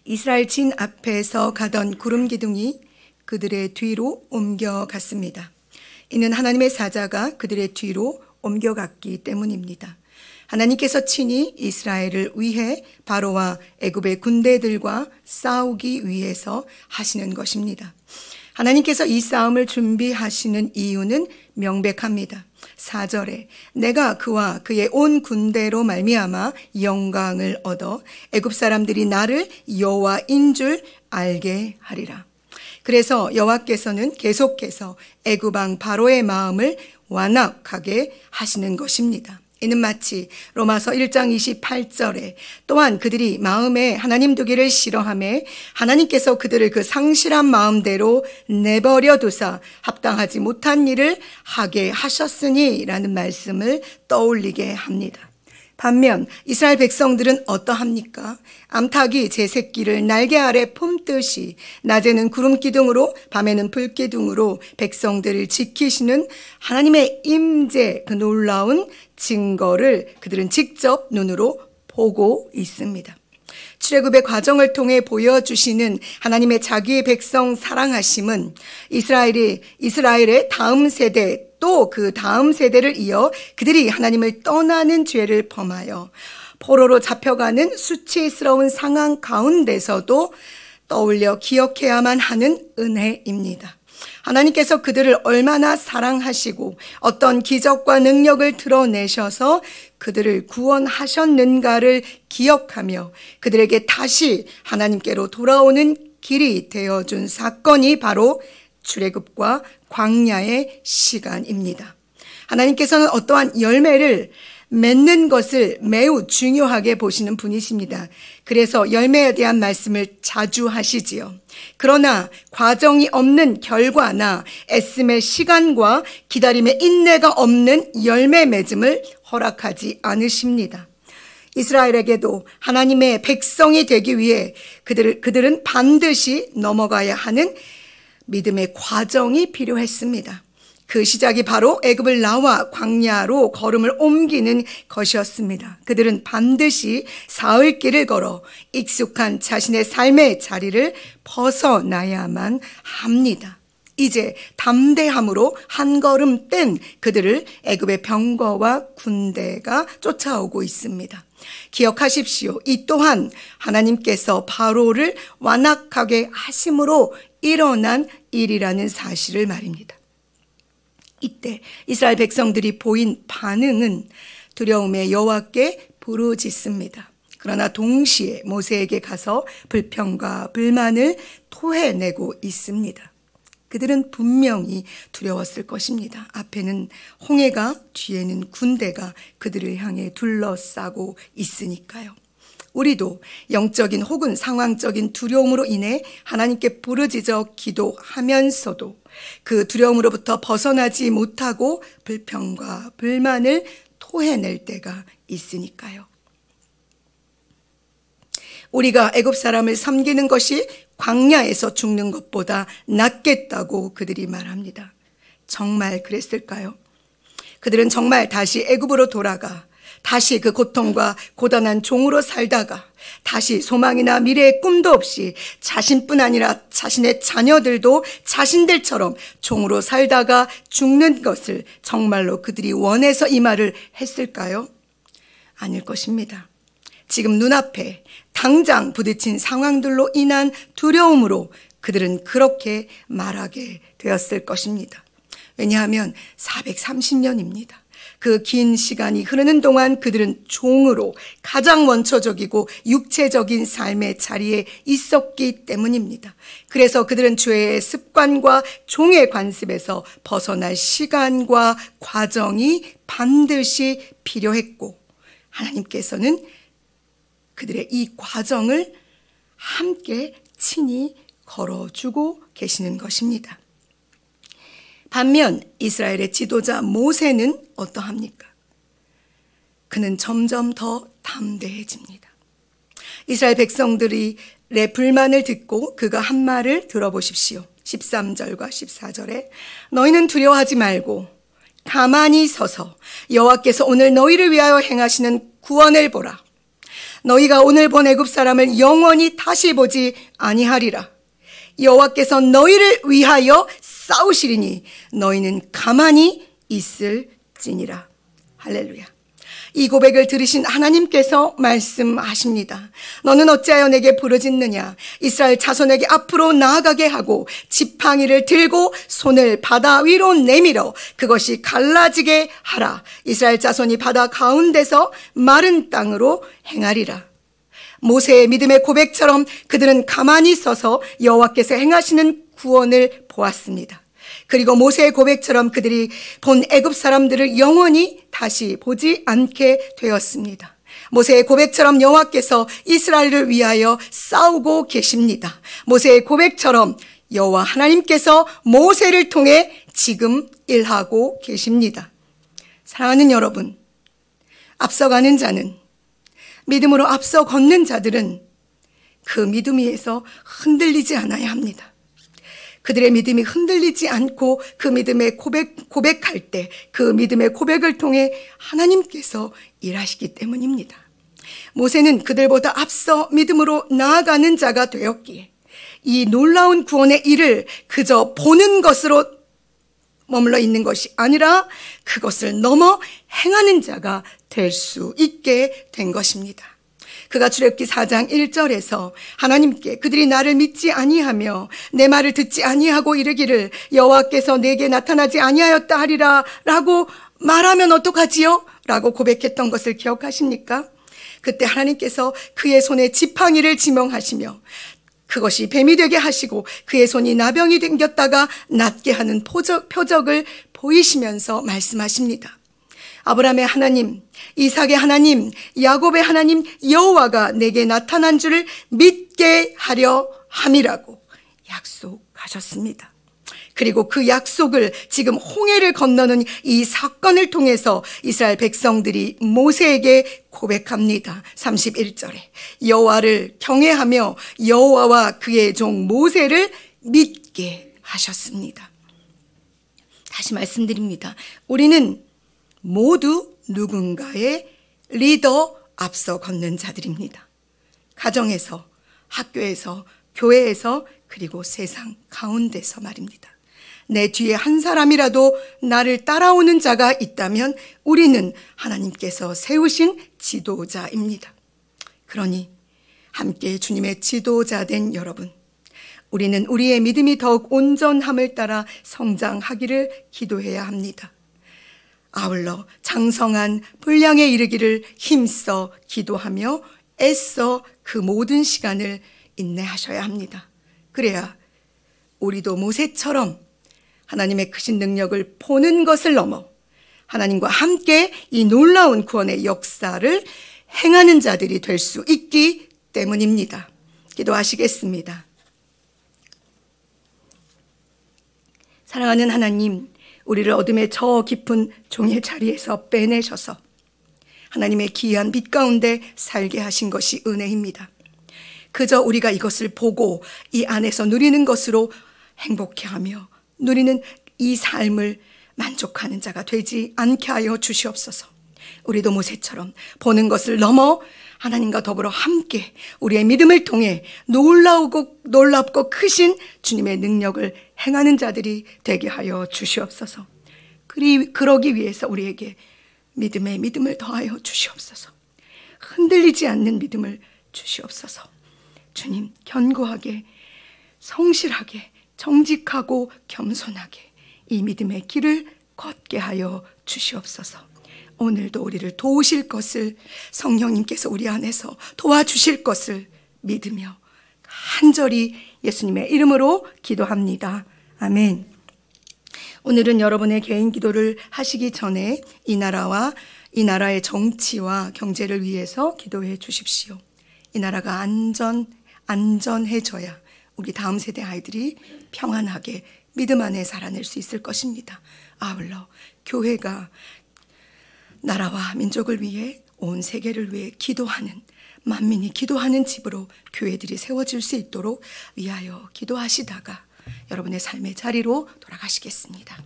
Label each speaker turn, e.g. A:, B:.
A: 이스라엘 진 앞에서 가던 구름 기둥이 그들의 뒤로 옮겨갔습니다. 이는 하나님의 사자가 그들의 뒤로 옮겨갔기 때문입니다. 하나님께서 친히 이스라엘을 위해 바로와 애굽의 군대들과 싸우기 위해서 하시는 것입니다. 하나님께서 이 싸움을 준비하시는 이유는 명백합니다. 4절에 내가 그와 그의 온 군대로 말미암아 영광을 얻어 애굽 사람들이 나를 여호와인 줄 알게 하리라. 그래서 여호와께서는 계속해서 애굽 왕 바로의 마음을 완악하게 하시는 것입니다. 이는 마치 로마서 1장 28절에 또한 그들이 마음에 하나님 두기를 싫어하며 하나님께서 그들을 그 상실한 마음대로 내버려 두사 합당하지 못한 일을 하게 하셨으니 라는 말씀을 떠올리게 합니다. 반면 이스라엘 백성들은 어떠합니까? 암탉이 제 새끼를 날개 아래 품듯이 낮에는 구름 기둥으로 밤에는 불 기둥으로 백성들을 지키시는 하나님의 임재, 그 놀라운 증거를 그들은 직접 눈으로 보고 있습니다. 출애굽의 과정을 통해 보여주시는 하나님의 자기의 백성 사랑하심은 이스라엘의 다음 세대 또 그 다음 세대를 이어 그들이 하나님을 떠나는 죄를 범하여 포로로 잡혀가는 수치스러운 상황 가운데서도 떠올려 기억해야만 하는 은혜입니다. 하나님께서 그들을 얼마나 사랑하시고 어떤 기적과 능력을 드러내셔서 그들을 구원하셨는가를 기억하며 그들에게 다시 하나님께로 돌아오는 길이 되어준 사건이 바로 출애굽과 광야의 시간입니다. 하나님께서는 어떠한 열매를 맺는 것을 매우 중요하게 보시는 분이십니다. 그래서 열매에 대한 말씀을 자주 하시지요. 그러나 과정이 없는 결과나 애씀의 시간과 기다림의 인내가 없는 열매 맺음을 허락하지 않으십니다. 이스라엘에게도 하나님의 백성이 되기 위해 그들은 반드시 넘어가야 하는 믿음의 과정이 필요했습니다. 그 시작이 바로 애굽을 나와 광야로 걸음을 옮기는 것이었습니다. 그들은 반드시 사흘길을 걸어 익숙한 자신의 삶의 자리를 벗어나야만 합니다. 이제 담대함으로 한 걸음 뗀 그들을 애굽의 병거와 군대가 쫓아오고 있습니다. 기억하십시오. 이 또한 하나님께서 바로를 완악하게 하심으로 일어난 일이라는 사실을 말입니다. 이때 이스라엘 백성들이 보인 반응은 두려움에 여호와께 부르짖습니다. 그러나 동시에 모세에게 가서 불평과 불만을 토해내고 있습니다. 그들은 분명히 두려웠을 것입니다. 앞에는 홍해가, 뒤에는 군대가 그들을 향해 둘러싸고 있으니까요. 우리도 영적인 혹은 상황적인 두려움으로 인해 하나님께 부르짖어 기도하면서도 그 두려움으로부터 벗어나지 못하고 불평과 불만을 토해낼 때가 있으니까요. 우리가 애굽 사람을 섬기는 것이 광야에서 죽는 것보다 낫겠다고 그들이 말합니다. 정말 그랬을까요? 그들은 정말 다시 애굽으로 돌아가 다시 그 고통과 고단한 종으로 살다가 다시 소망이나 미래의 꿈도 없이 자신뿐 아니라 자신의 자녀들도 자신들처럼 종으로 살다가 죽는 것을 정말로 그들이 원해서 이 말을 했을까요? 아닐 것입니다. 지금 눈앞에 당장 부딪힌 상황들로 인한 두려움으로 그들은 그렇게 말하게 되었을 것입니다. 왜냐하면 430년입니다. 그 긴 시간이 흐르는 동안 그들은 종으로 가장 원초적이고 육체적인 삶의 자리에 있었기 때문입니다. 그래서 그들은 죄의 습관과 종의 관습에서 벗어날 시간과 과정이 반드시 필요했고 하나님께서는 그들의 이 과정을 함께 친히 걸어주고 계시는 것입니다. 반면 이스라엘의 지도자 모세는 어떠합니까? 그는 점점 더 담대해집니다. 이스라엘 백성들의 불만을 듣고 그가 한 말을 들어보십시오. 13절과 14절에 너희는 두려워하지 말고 가만히 서서 여호와께서 오늘 너희를 위하여 행하시는 구원을 보라. 너희가 오늘 본 애굽 사람을 영원히 다시 보지 아니하리라. 여호와께서 너희를 위하여 싸우시리니 너희는 가만히 있을지니라. 할렐루야. 이 고백을 들으신 하나님께서 말씀하십니다. 너는 어찌하여 내게 부르짖느냐. 이스라엘 자손에게 앞으로 나아가게 하고 지팡이를 들고 손을 바다 위로 내밀어 그것이 갈라지게 하라. 이스라엘 자손이 바다 가운데서 마른 땅으로 행하리라. 모세의 믿음의 고백처럼 그들은 가만히 서서 여호와께서 행하시는 구원을 보았습니다. 그리고 모세의 고백처럼 그들이 본 애굽 사람들을 영원히 다시 보지 않게 되었습니다. 모세의 고백처럼 여호와께서 이스라엘을 위하여 싸우고 계십니다. 모세의 고백처럼 여호와 하나님께서 모세를 통해 지금 일하고 계십니다. 사랑하는 여러분, 앞서가는 자는, 믿음으로 앞서 걷는 자들은 그 믿음 위에서 흔들리지 않아야 합니다. 그들의 믿음이 흔들리지 않고 그 믿음의 고백할 때 그 믿음의 고백을 통해 하나님께서 일하시기 때문입니다. 모세는 그들보다 앞서 믿음으로 나아가는 자가 되었기에 이 놀라운 구원의 일을 그저 보는 것으로 머물러 있는 것이 아니라 그것을 넘어 행하는 자가 될 수 있게 된 것입니다. 그가 출애굽기 4장 1절에서 하나님께 그들이 나를 믿지 아니하며 내 말을 듣지 아니하고 이르기를 여호와께서 내게 나타나지 아니하였다 하리라 라고 말하면 어떡하지요? 라고 고백했던 것을 기억하십니까? 그때 하나님께서 그의 손에 지팡이를 지명하시며 그것이 뱀이 되게 하시고 그의 손이 나병이 생겼다가 낫게 하는 표적을 보이시면서 말씀하십니다. 아브라함의 하나님, 이삭의 하나님, 야곱의 하나님 여호와가 내게 나타난 줄을 믿게 하려 함이라고 약속하셨습니다. 그리고 그 약속을 지금 홍해를 건너는 이 사건을 통해서 이스라엘 백성들이 모세에게 고백합니다. 31절에 여호와를 경외하며 여호와와 그의 종 모세를 믿게 하셨습니다. 다시 말씀드립니다. 우리는 모두 누군가의 리더 앞서 걷는 자들입니다. 가정에서, 학교에서, 교회에서, 그리고 세상 가운데서 말입니다. 내 뒤에 한 사람이라도 나를 따라오는 자가 있다면 우리는 하나님께서 세우신 지도자입니다. 그러니 함께 주님의 지도자 된 여러분, 우리는 우리의 믿음이 더욱 온전함을 따라 성장하기를 기도해야 합니다. 아울러 장성한 분량에 이르기를 힘써 기도하며 애써 그 모든 시간을 인내하셔야 합니다. 그래야 우리도 모세처럼 하나님의 크신 능력을 보는 것을 넘어 하나님과 함께 이 놀라운 구원의 역사를 행하는 자들이 될 수 있기 때문입니다. 기도하시겠습니다. 사랑하는 하나님, 우리를 어둠의 저 깊은 종의 자리에서 빼내셔서 하나님의 기이한 빛 가운데 살게 하신 것이 은혜입니다. 그저 우리가 이것을 보고 이 안에서 누리는 것으로 행복해하며 누리는 이 삶을 만족하는 자가 되지 않게 하여 주시옵소서. 우리도 모세처럼 보는 것을 넘어 하나님과 더불어 함께 우리의 믿음을 통해 놀랍고 크신 주님의 능력을 행하는 자들이 되게 하여 주시옵소서. 그러기 위해서 우리에게 믿음을 더하여 주시옵소서. 흔들리지 않는 믿음을 주시옵소서. 주님, 견고하게, 성실하게, 정직하고 겸손하게 이 믿음의 길을 걷게 하여 주시옵소서. 오늘도 우리를 도우실 것을, 성령님께서 우리 안에서 도와주실 것을 믿으며 간절히 예수님의 이름으로 기도합니다. 아멘. 오늘은 여러분의 개인 기도를 하시기 전에 이 나라와 이 나라의 정치와 경제를 위해서 기도해 주십시오. 이 나라가 안전해져야 우리 다음 세대 아이들이 평안하게 믿음 안에 살아낼 수 있을 것입니다. 아울러 교회가 나라와 민족을 위해, 온 세계를 위해 기도하는, 만민이 기도하는 집으로 교회들이 세워질 수 있도록 위하여 기도하시다가 여러분의 삶의 자리로 돌아가시겠습니다.